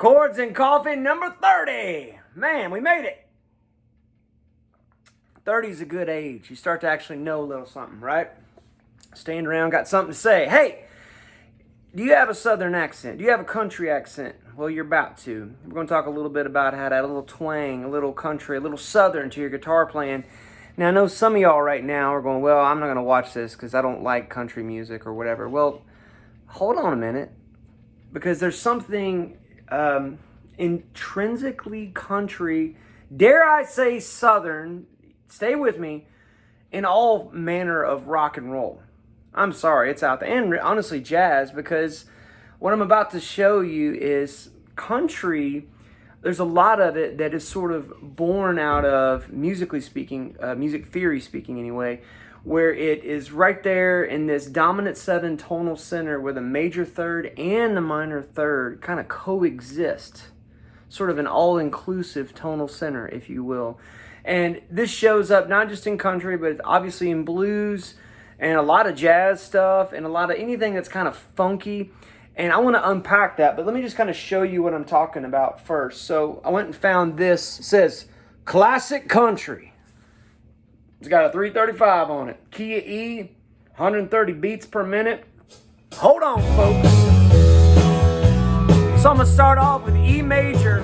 Chords and Coffee number 30. Man, we made it. 30 is a good age. You start to actually know a little something, right? Stand around, got something to say. Hey, do you have a southern accent? Do you have a country accent? Well, you're about to. We're going to talk a little bit about how to add a little twang, a little country, a little southern to your guitar playing. Now, I know some of y'all right now are going, well, I'm not going to watch this because I don't like country music or whatever. Well, hold on a minute, because there's something intrinsically country, dare I say southern, stay with me, in all manner of rock and roll. I'm sorry, it's out there. And honestly, jazz, because what I'm about to show you is country. There's a lot of it that is sort of born out of, musically speaking, music theory speaking anyway, where it is right there in this dominant seven tonal center where the major third and the minor third kind of coexist. Sort of an all-inclusive tonal center, if you will. And this shows up not just in country, but obviously in blues and a lot of jazz stuff and a lot of anything that's kind of funky. And I want to unpack that, but let me just kind of show you what I'm talking about first. So I went and found this. It says classic country. It's got a 335 on it. Key of E, 130 beats per minute. Hold on, folks. So I'm going to start off with E major.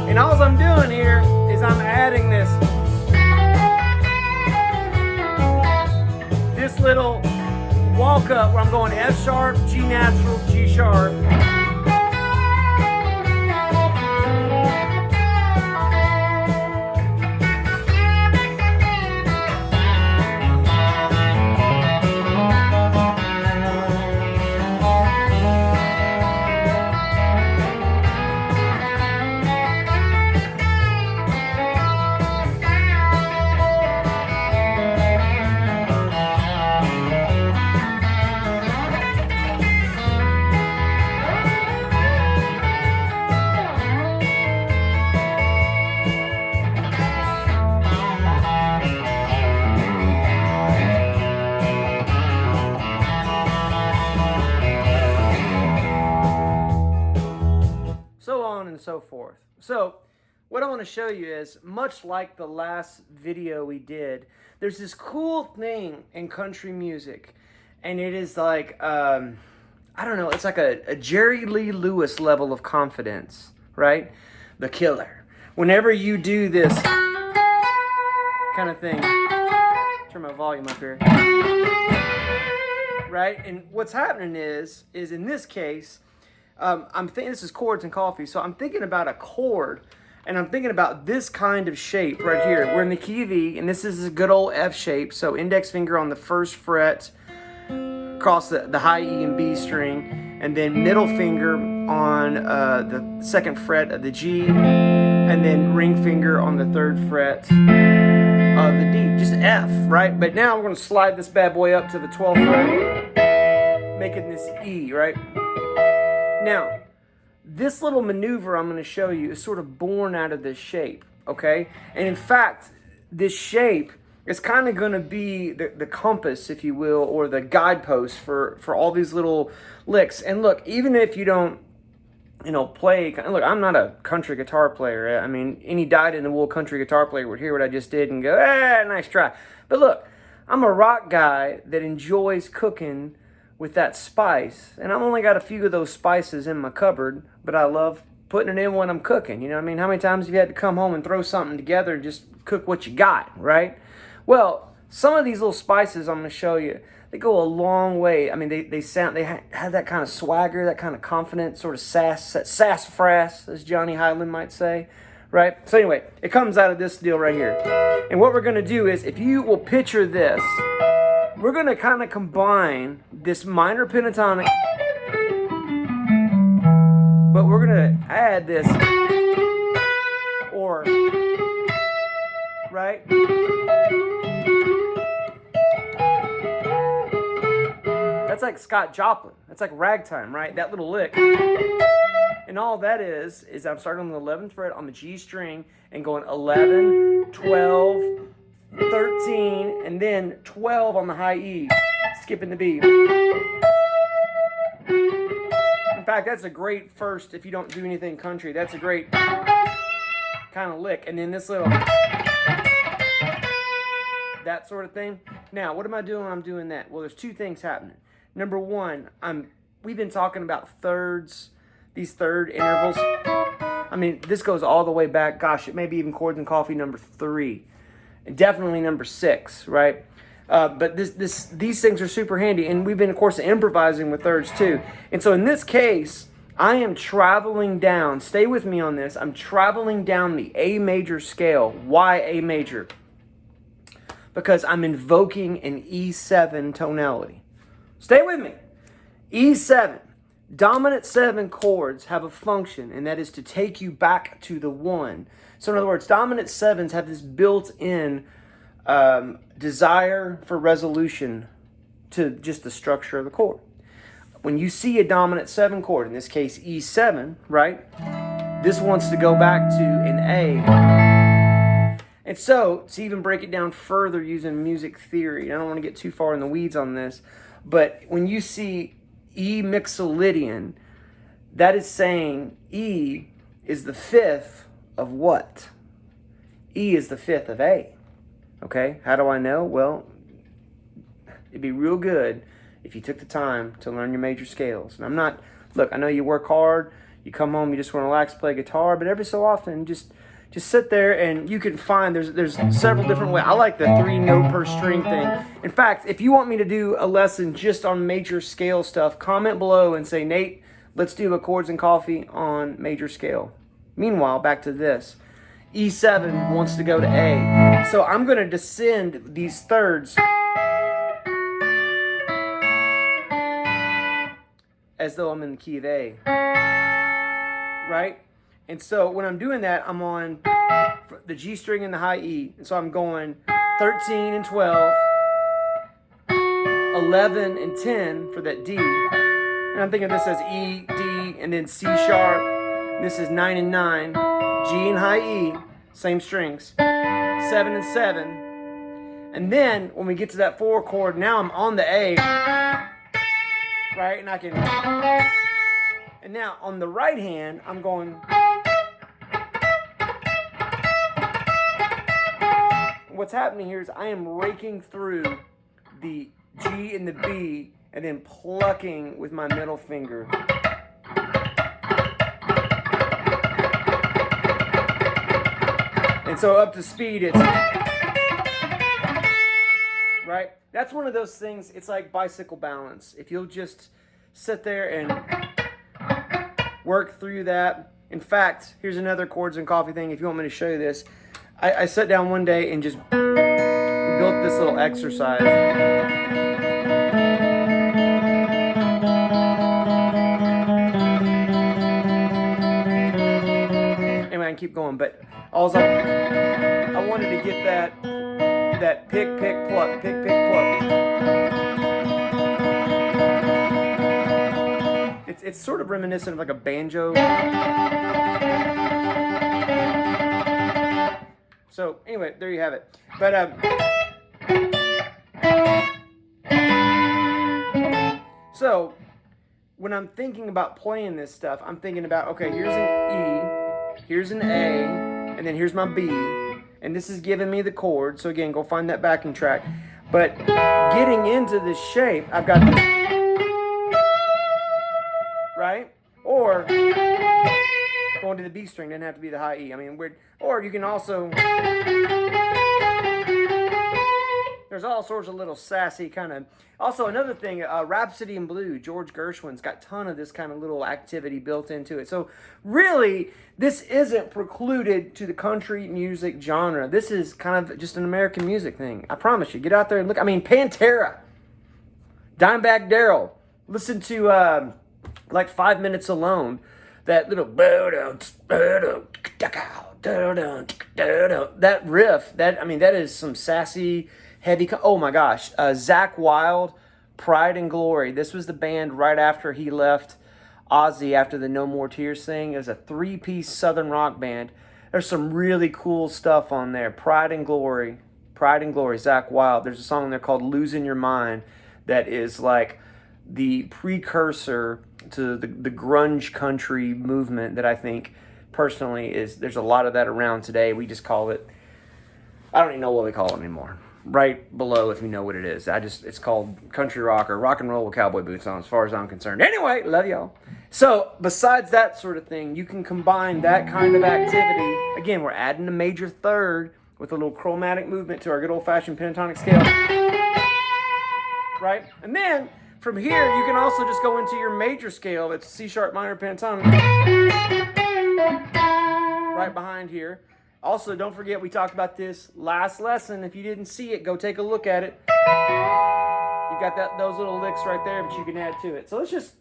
And all I'm doing here is I'm adding this little walk up where I'm going F sharp, G natural, G sharp. So on and so forth. So what I want to show you is, much like the last video we did, there's this cool thing in country music, and it is like, I don't know, it's like a Jerry Lee Lewis level of confidence, right? The Killer. Whenever you do this kind of thing, turn my volume up here, right? And what's happening is in this case, I'm thinking this is Chords and Coffee, so I'm thinking about a chord, and I'm thinking about this kind of shape right here. We're in the key of E, and this is a good old F shape, so index finger on the first fret across the high E and B string, and then middle finger on the second fret of the G, and then ring finger on the third fret of the D. Just F, right? But now we're going to slide this bad boy up to the 12th fret, making this E, right? Now, this little maneuver I'm going to show you is sort of born out of this shape, okay? And in fact, this shape is kind of going to be the compass, if you will, or the guidepost for all these little licks. And look, even if you don't, play, look, I'm not a country guitar player. I mean, any dyed-in-the-wool country guitar player would hear what I just did and go, nice try. But look, I'm a rock guy that enjoys cooking with that spice, and I've only got a few of those spices in my cupboard, but I love putting it in when I'm cooking. You know what I mean? How many times have you had to come home and throw something together and just cook what you got, right? Well, some of these little spices I'm going to show you, they go a long way. I mean, they have that kind of swagger, that kind of confidence, sort of sassafras, as Johnny Highland might say, right? So anyway, it comes out of this deal right here. And what we're going to do is, if you will picture this, we're going to kind of combine this minor pentatonic, but we're going to add this, or, right? That's like Scott Joplin. That's like ragtime, right? That little lick. And all that is I'm starting on the 11th fret on the G string and going 11, 12, 13, and then 12 on the high E, skipping the B. In fact, that's a great first, if you don't do anything country, that's a great kind of lick. And then this little, that sort of thing. Now, what am I doing when I'm doing that? Well, there's two things happening. Number one, we've been talking about thirds, these third intervals. I mean, this goes all the way back. Gosh, it may be even Chords and Coffee number 3, and definitely number 6, right? But these things are super handy, and we've been, of course, improvising with thirds too. And so in this case, I am traveling down. Stay with me on this. I'm traveling down the A major scale. Why A major? Because I'm invoking an E7 tonality. Stay with me. E7. Dominant 7 chords have a function, and that is to take you back to the 1. So in other words, dominant 7s have this built-in desire for resolution to just the structure of the chord. When you see a dominant 7 chord, in this case E7, right? This wants to go back to an A. And so, to even break it down further using music theory, I don't want to get too far in the weeds on this, but when you see E mixolydian, that is saying E is the 5th of what? E is the 5th of A. Okay, how do I know? Well, it'd be real good if you took the time to learn your major scales. And I'm not, look, I know you work hard, you come home, you just want to relax, play guitar, but every so often, just sit there and you can find, there's several different ways. I like the 3 note per string thing. In fact, if you want me to do a lesson just on major scale stuff, comment below and say, Nate, let's do a Chords and Coffee on major scale. Meanwhile, back to this. E7 wants to go to A. So I'm going to descend these thirds as though I'm in the key of A. Right? And so when I'm doing that, I'm on the G string and the high E. And so I'm going 13 and 12, 11 and 10 for that D. And I'm thinking of this as E, D, and then C sharp. And this is 9 and 9, G and high E, same strings, 7 and 7. And then when we get to that 4 chord, now I'm on the A, right? And I can, and now on the right hand, I'm going, what's happening here is I am raking through the G and the B and then plucking with my middle finger. And so up to speed, it's, right? That's one of those things, it's like bicycle balance. If you'll just sit there and work through that. In fact, here's another Chords and Coffee thing. If you want me to show you this, I sat down one day and just built this little exercise. Anyway, I can keep going, but I wanted to get that pick, pick, pluck, pick, pick, pluck. It's sort of reminiscent of like a banjo. So anyway, there you have it. But so when I'm thinking about playing this stuff, I'm thinking about, okay, here's an E, here's an A, and then here's my B, and this is giving me the chord. So again, go find that backing track. But getting into this shape, I've got this, right? Or going to the B string, doesn't have to be the high E. I mean, or you can also, there's all sorts of little sassy kind of, also another thing, Rhapsody in Blue, George Gershwin's got a ton of this kind of little activity built into it. So really, this isn't precluded to the country music genre. This is kind of just an American music thing. I promise you, get out there and look. I mean, Pantera, Dimebag Darrell, listen to like 5 Minutes Alone. That little that riff, that is some sassy, heavy. Oh my gosh, Zakk Wylde, Pride and Glory. This was the band right after he left Ozzy after the No More Tears thing. It was a 3-piece Southern rock band. There's some really cool stuff on there. Pride and Glory, Zakk Wylde. There's a song there called "Losing Your Mind" that is like the precursor to the grunge country movement that I think personally there's a lot of that around today. We just call it, I don't even know what we call it anymore. Right below, if you know what it is. It's called country rock or rock and roll with cowboy boots on, as far as I'm concerned. Anyway, love y'all. So, besides that sort of thing, you can combine that kind of activity. Again, we're adding a major third with a little chromatic movement to our good old-fashioned pentatonic scale. Right? And then, from here, you can also just go into your major scale. It's C sharp minor pentatonic. Right behind here. Also, don't forget, we talked about this last lesson. If you didn't see it, go take a look at it. You've got those little licks right there, but you can add to it. So let's just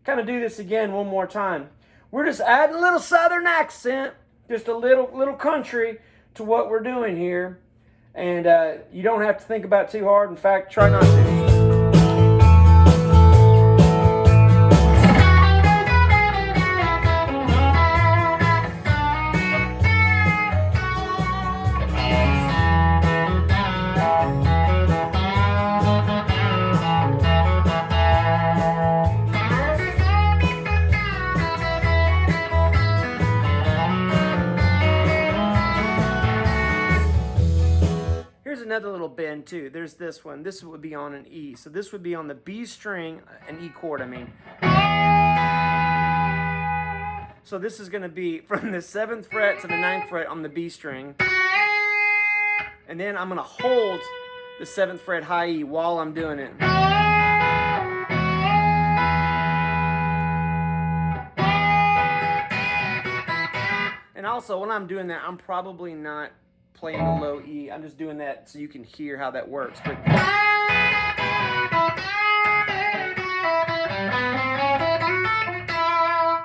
kind of do this again one more time. We're just adding a little southern accent, just a little country to what we're doing here. And you don't have to think about it too hard. In fact, try not to. Another little bend too. There's this one. This would be on an E. So this would be on the B string, an E chord, I mean. So this is going to be from the 7th fret to the 9th fret on the B string. And then I'm going to hold the 7th fret high E while I'm doing it. And also, when I'm doing that, I'm probably not playing the low E. I'm just doing that so you can hear how that works. But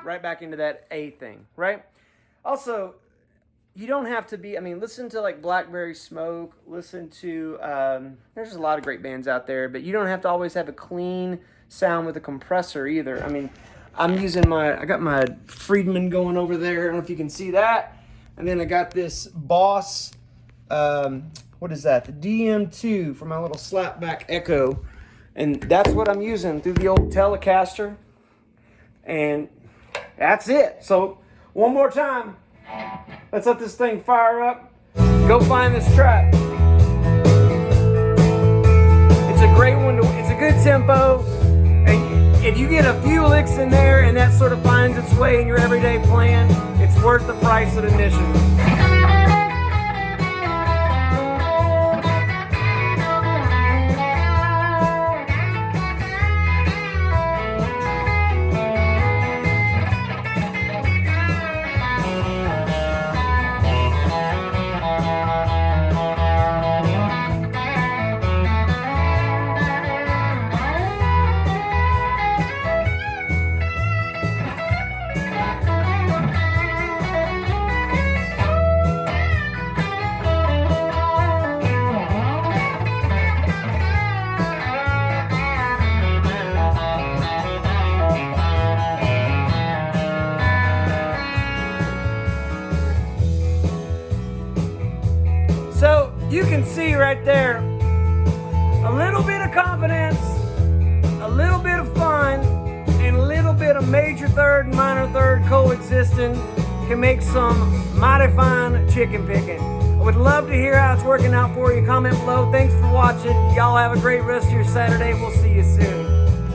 right back into that A thing, right? Also, you don't have to be, I mean, listen to like Blackberry Smoke, listen to, there's a lot of great bands out there, but you don't have to always have a clean sound with a compressor either. I mean, I got my Friedman going over there. I don't know if you can see that. And then I got this Boss, what is that? The DM2 for my little slapback echo. And that's what I'm using through the old Telecaster. And that's it. So one more time. Let's let this thing fire up. Go find this track. It's a great one. It's a good tempo. And if you get a few licks in there and that sort of finds its way in your everyday playing, it's worth the price of admission. You can see right there, a little bit of confidence, a little bit of fun, and a little bit of major third and minor third coexisting can make some mighty fine chicken picking. I would love to hear how it's working out for you. Comment below. Thanks for watching. Y'all have a great rest of your Saturday. We'll see you soon.